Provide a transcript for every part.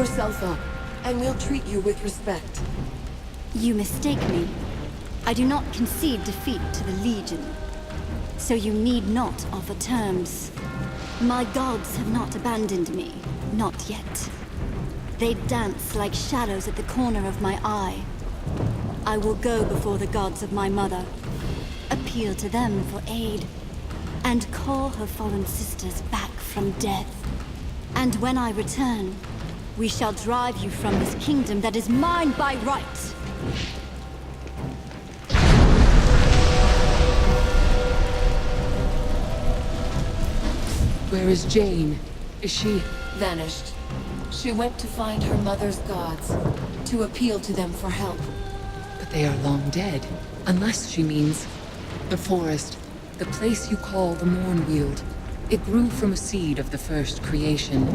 yourself up, and we'll treat you with respect. You mistake me. I do not concede defeat to the Legion. So you need not offer terms. My gods have not abandoned me. Not yet. They dance like shadows at the corner of my eye. I will go before the gods of my mother, appeal to them for aid, and call her fallen sisters back from death. And when I return, we shall drive you from this kingdom that is mine by right. Where is Jane? Is she... Vanished. She went to find her mother's gods, to appeal to them for help. But they are long dead. Unless she means... The forest. The place you call the Mournweald. It grew from a seed of the first creation.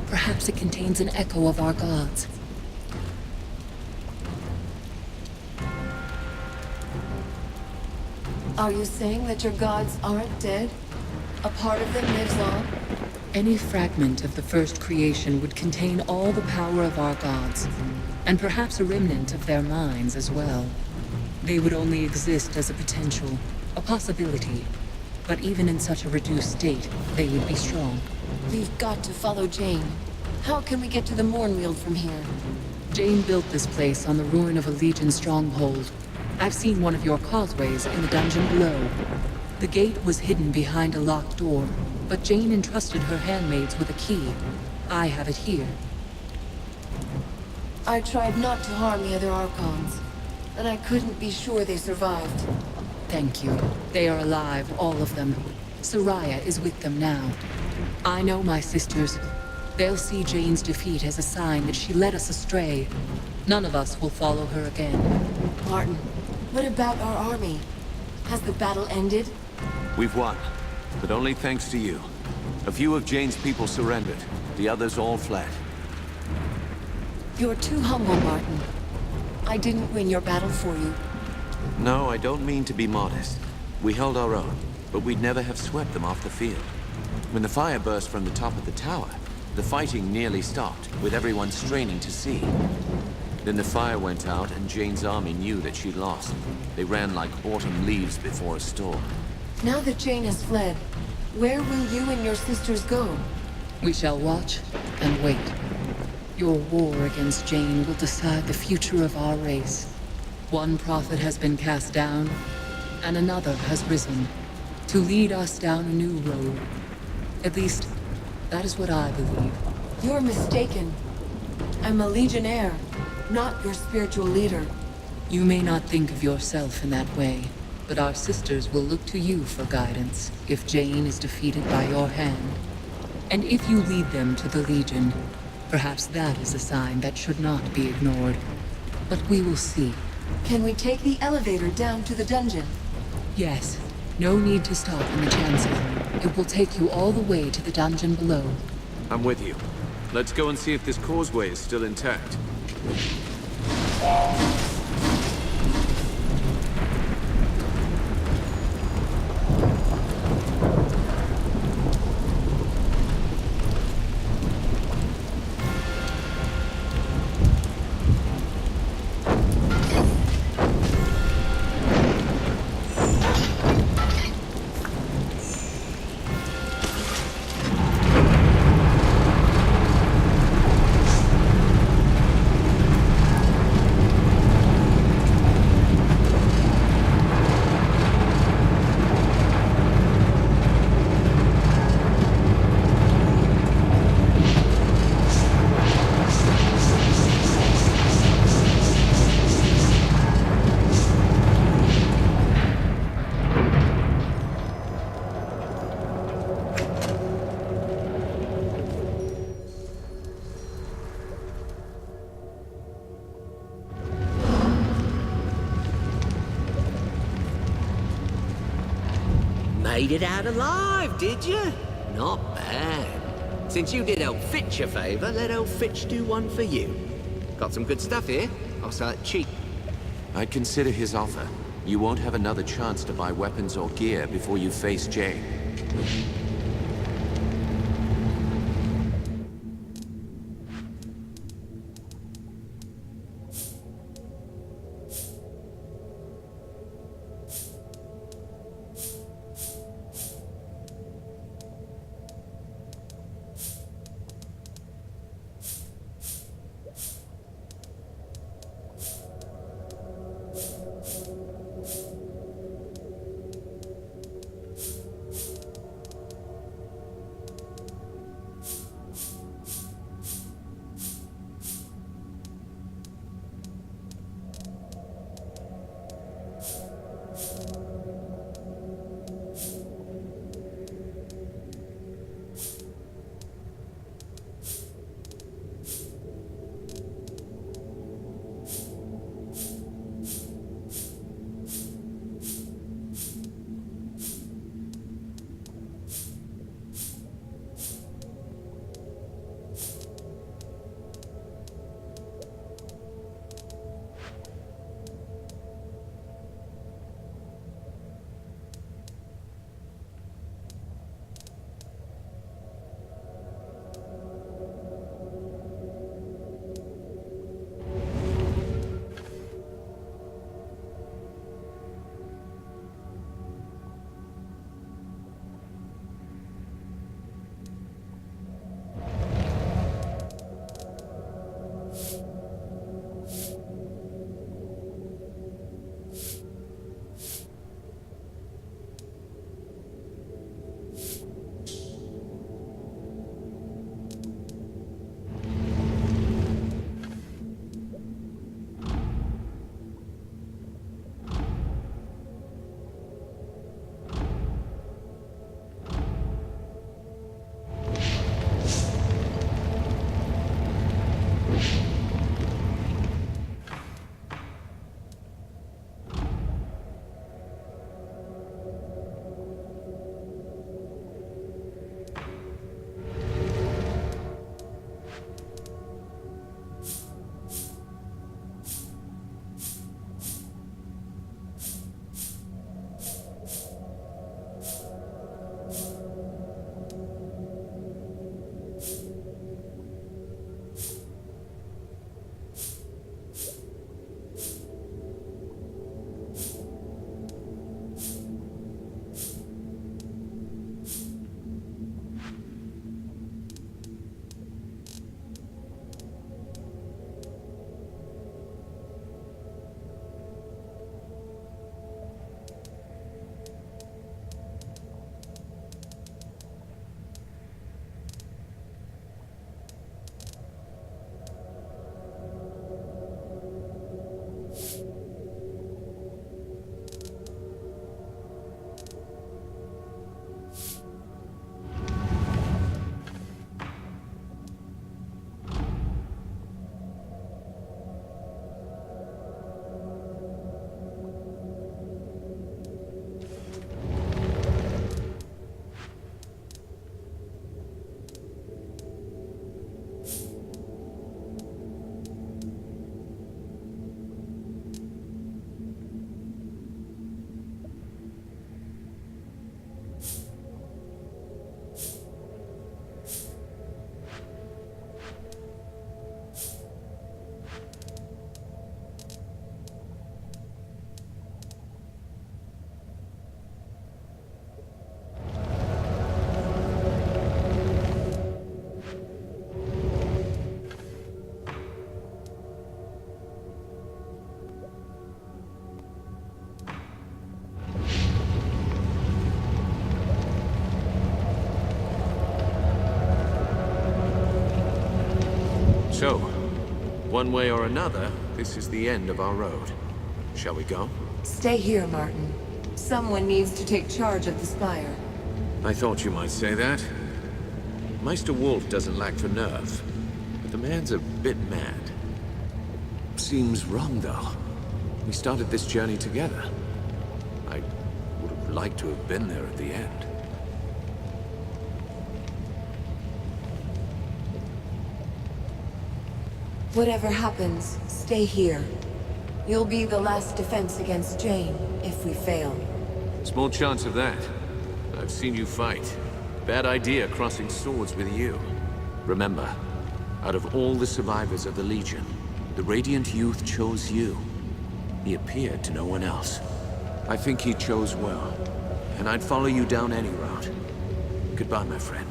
Perhaps it contains an echo of our gods. Are you saying that your gods aren't dead? A part of them lives on? Any fragment of the first creation would contain all the power of our gods, and perhaps a remnant of their minds as well. They would only exist as a potential, a possibility. But even in such a reduced state, they would be strong. We've got to follow Jane. How can we get to the Mournweald from here? Jane built this place on the ruin of a Legion stronghold. I've seen one of your causeways in the dungeon below. The gate was hidden behind a locked door, but Jane entrusted her handmaids with a key. I have it here. I tried not to harm the other Archons, and I couldn't be sure they survived. Thank you. They are alive, all of them. Soraya is with them now. I know my sisters. They'll see Jane's defeat as a sign that she led us astray. None of us will follow her again. Martin, what about our army? Has the battle ended? We've won, but only thanks to you. A few of Jane's people surrendered. The others all fled. You're too humble, Martin. I didn't win your battle for you. No, I don't mean to be modest. We held our own, but we'd never have swept them off the field. When the fire burst from the top of the tower, the fighting nearly stopped, with everyone straining to see. Then the fire went out, and Jane's army knew that she'd lost. They ran like autumn leaves before a storm. Now that Jane has fled, where will you and your sisters go? We shall watch and wait. Your war against Jane will decide the future of our race. One prophet has been cast down, and another has risen, to lead us down a new road. At least, that is what I believe. You're mistaken. I'm a Legionnaire, not your spiritual leader. You may not think of yourself in that way, but our sisters will look to you for guidance if Jane is defeated by your hand. And if you lead them to the Legion, perhaps that is a sign that should not be ignored. But we will see. Can we take the elevator down to the dungeon? Yes. No need to stop in the chancel. It will take you all the way to the dungeon below. I'm with you. Let's go and see if this causeway is still intact. Made it out alive, did you? Not bad. Since you did old Fitch a favor, let old Fitch do one for you. Got some good stuff here. I'll sell it cheap. I'd consider his offer. You won't have another chance to buy weapons or gear before you face Jane. One way or another, this is the end of our road. Shall we go? Stay here, Martin. Someone needs to take charge of the Spire. I thought you might say that. Meister Wolf doesn't lack for nerve, but the man's a bit mad. Seems wrong, though. We started this journey together. I would have liked to have been there at the end. Whatever happens, stay here. You'll be the last defense against Jane, if we fail. Small chance of that. I've seen you fight. Bad idea crossing swords with you. Remember, out of all the survivors of the Legion, the Radiant Youth chose you. He appeared to no one else. I think he chose well, and I'd follow you down any route. Goodbye, my friend.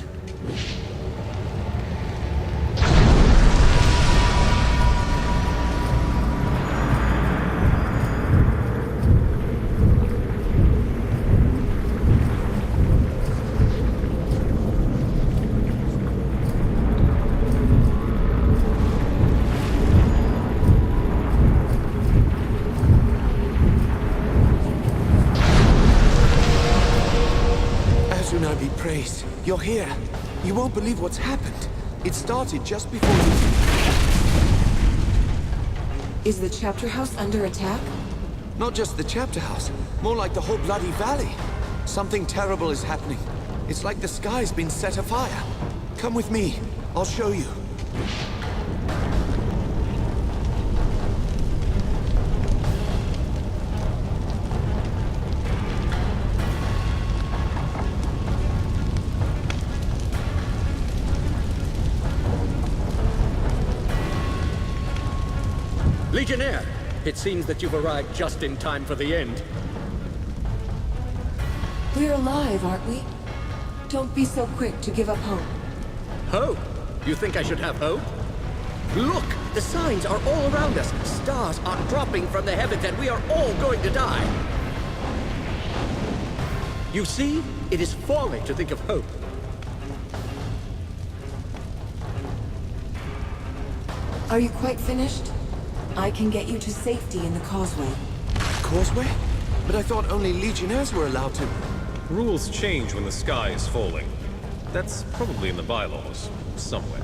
Azuna be praised. You're here. You won't believe what's happened. It started just before you... Is the chapter house under attack? Not just the chapter house. More like the whole bloody valley. Something terrible is happening. It's like the sky's been set afire. Come with me. I'll show you. Legionnaire, it seems that you've arrived just in time for the end. We're alive, aren't we? Don't be so quick to give up hope. Hope? You think I should have hope? Look! The signs are all around us. Stars are dropping from the heavens and we are all going to die. You see? It is folly to think of hope. Are you quite finished? I can get you to safety in the causeway. Causeway? But I thought only Legionnaires were allowed to... Rules change when the sky is falling. That's probably in the bylaws, somewhere.